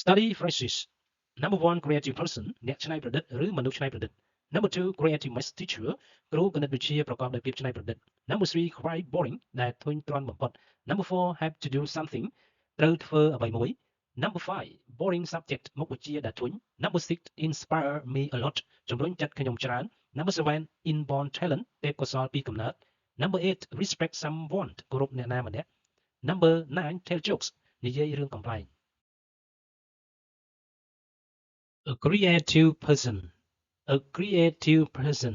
Study phrases. Number 1 creative person អ្នកច្នៃប្រឌិតឬមនុស្សច្នៃប្រឌិត Number 2 creative math teacher គ្រូគណិតវិទ្យាប្រកបដោយភាពច្នៃប្រឌិត Number 3 quite boring ដែលធុញទ្រាន់បំផុត Number 4 have to do something ត្រូវធ្វើអ្វីមួយ Number 5 boring subject មុខវិជ្ជាដែលធុញ Number 6 inspire me a lot ជំរុញចិត្តខ្ញុំច្រើន Number 7 inborn talent ទេពកោសល្យពីកំណើត Number 8 respect someone គោរពអ្នកណាម្នាក់ Number 9 tell jokes និយាយរឿងកំប្លែង A creative person A creative person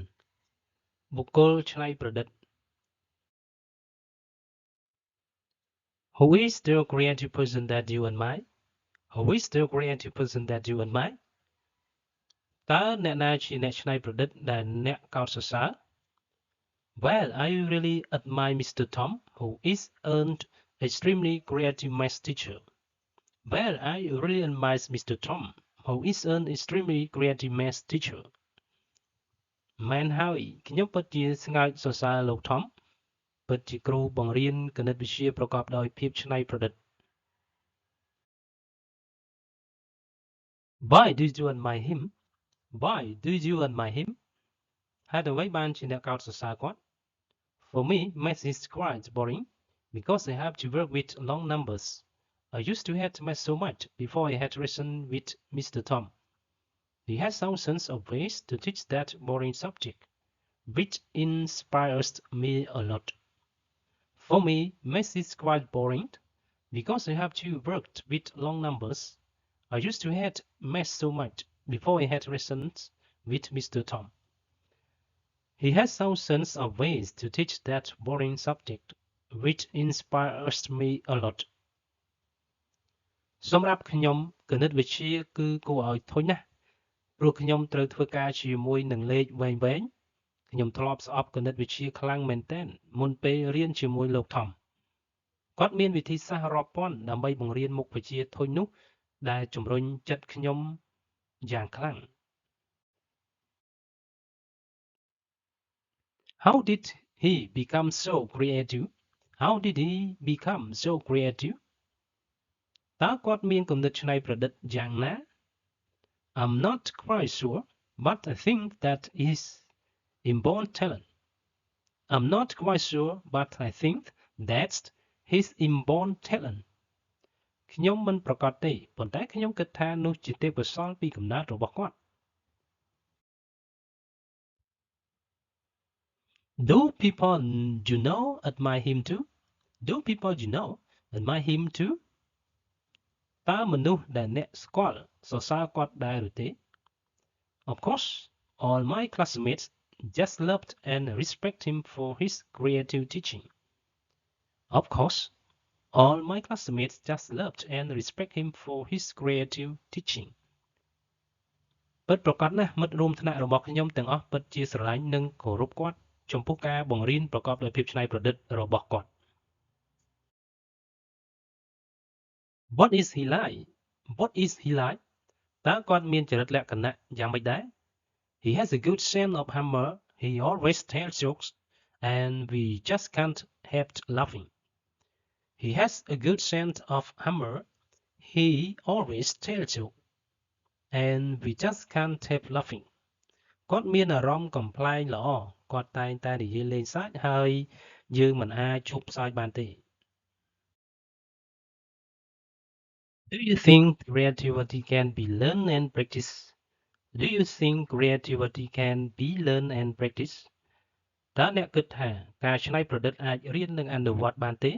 បុគ្គលច្នៃប្រឌិត Who is the creative person that you admire? Who is the creative person that you admire? តើអ្នកណាជាអ្នកច្នៃប្រឌិតដែលអ្នកកោតសរសើរ Well, I really admire Mr. Tom, who is an extremely creative math teacher. Well, I really admire Mr. Tom, who is an extremely creative math teacher. មែនហើយខ្ញុំពិតជាស្ងើចសរសើរលោក Tom ពិតជាគ្រូបង្រៀនគណិតវិទ្យាប្រកបដោយភាពច្នៃប្រឌិត Why do you admire him? Why do you admire him? ហេតុអ្វីបានជាអ្នកកោតសរសើរគាត់ For me, math is quite boring because I have to work with long numbers. I used to hate math so much before I had lesson with Mr. Tom. He has thousands of ways to teach that boring subject, which inspires me a lot. For me, math is quite boring because I have to work with long numbers. I used to hate math so much before I had lessons with Mr. Tom. He has thousands of ways to teach that boring subject, which inspires me a lot. សម្រាប់ខ្ញុំគណិតវិទ្យាគឺគួរឲ្យធុញណាស់ព្រោះខ្ញុំត្រូវធ្វើការជាមួយនឹងលេខវែងៗខ្ញុំធ្លាប់ស្អប់គណិតវិទ្យាខ្លាំងមែនទែនមុនពេលរៀនជាមួយលោក Tom គាត់មានវិធីសាស្ត្ររាប់ពាន់ដើម្បីបង្រៀនមុខវិជ្ជាធុញនោះដែលជំរុញចិត្តខ្ញុំយ៉ាងខ្លាំង How did he become so creative? How did he become so creative? តើគាត់មានគំនិតច្នៃប្រឌិតយ៉ាងណា I'm not quite sure, but I think that is inborn talent. I'm not quite sure, but I think that's his inborn talent. ខ្ញុំមិនប្រកាសទេប៉ុន្តែខ្ញុំគិតថានោះជាទេពកោសល្យពីកំណើតរបស់គាត់ Do people you know admire him too? Do people you know admire him too? តើមនុស្សដែលអ្នកស្គាល់សរសើរគាត់ដែរឬទេ Of course, all my classmates just loved and respect him for his creative teaching. Of course, all my classmates just loved and respect him for his creative teaching. ពិតប្រាកដណាស់មិត្តរួមថ្នាក់របស់ខ្ញុំទាំងអស់ពិតជាស្រឡាញ់និងគោរពគាត់ចំពោះការបង្រៀនប្រកបដោយភាពច្នៃប្រឌិតរបស់គាត់ What is he like? What is he like? តើគាត់មានចរិតលក្ខណៈយ៉ាងម៉េចដែរ He has a good sense of humor. He always tells jokes and we just can't help laughing. He has a good sense of humor. He always tells jokes and we just can't help laughing. គាត់មានអារម្មណ៍កំប្លែងល្អគាត់តែងតែនិយាយលេងសើចហើយយើងមិនអាចឈប់សើចបានទេ Do you think creativity can be learned and practiced? Do you think creativity can be learned and practiced? តើអ្នកគិតថាការច្នៃប្រឌិតអាចរៀននិងអនុវត្តបានទេ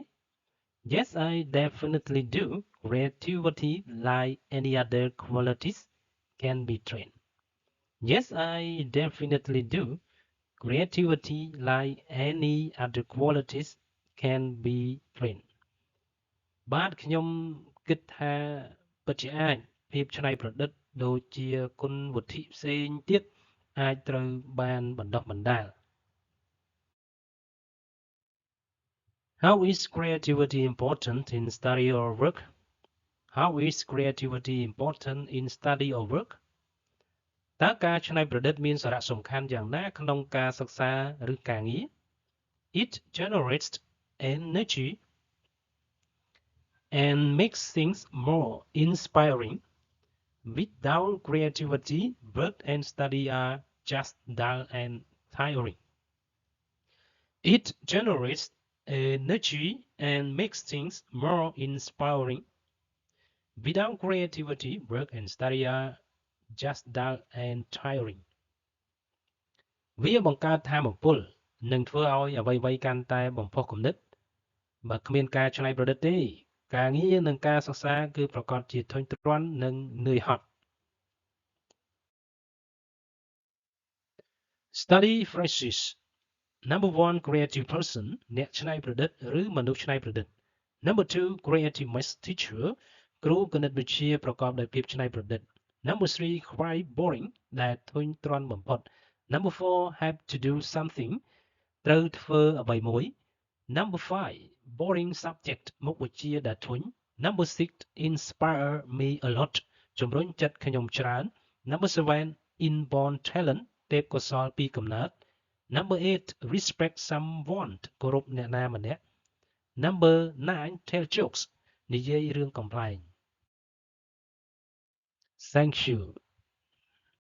Yes, I definitely do. Creativity, like any other qualities, can be trained. Yes, I definitely do. Creativity, like any other qualities, can be trained. បាទខ្ញុំគិតថាពិតជាអាចភាពច្នៃប្រឌិតដូចជាគុណវុធីផ្សេងទៀតអាចត្រូវបានបណ្ដុះបណ្ដាល How is creativity important in study or work? How is creativity important in study or work? តើការច្នៃប្រឌិតមានសារៈសំខាន់យ៉ាងណាក្នុងការសិក្សាឬការងារ It generates energy and makes things more inspiring. Without creativity, work and study are just dull and tiring. It generates energy and makes things more inspiring. Without creativity, work and study are just dull and tiring. វាបង្កើតថាមពលនិងធ្វើឲ្យអ្វីៗកាន់តែបំផុសគំនិតបើគ្មានការច្នៃប្រឌិតទេការងារនិងការសិក្សាគឺប្រកាសជាធុញទ្រាន់និងនឿយហត់ Study phrases Number 1 creative person អ្នកច្នៃប្រឌិតឬមនុស្សច្នៃប្រឌិត Number 2 creative math teacher គ្រូគណិតវិទ្យាប្រកបដោយភាពច្នៃប្រឌិត Number 3 quite boring ដែលធុញទ្រាន់បំផុត Number 4 have to do something ត្រូវធ្វើអ្វីមួយ Number 5 boring subject មុខវិជ្ជាដែលធុញ Number 6 inspire me a lot ជំរុញចិត្តខ្ញុំច្រើន Number 7 inborn talent ទេពកោសល្យពីកំណើត Number 8 respect someone គោរពអ្នកណាម្នាក់ Number 9 tell jokes និយាយរឿងកំប្លែង Thank you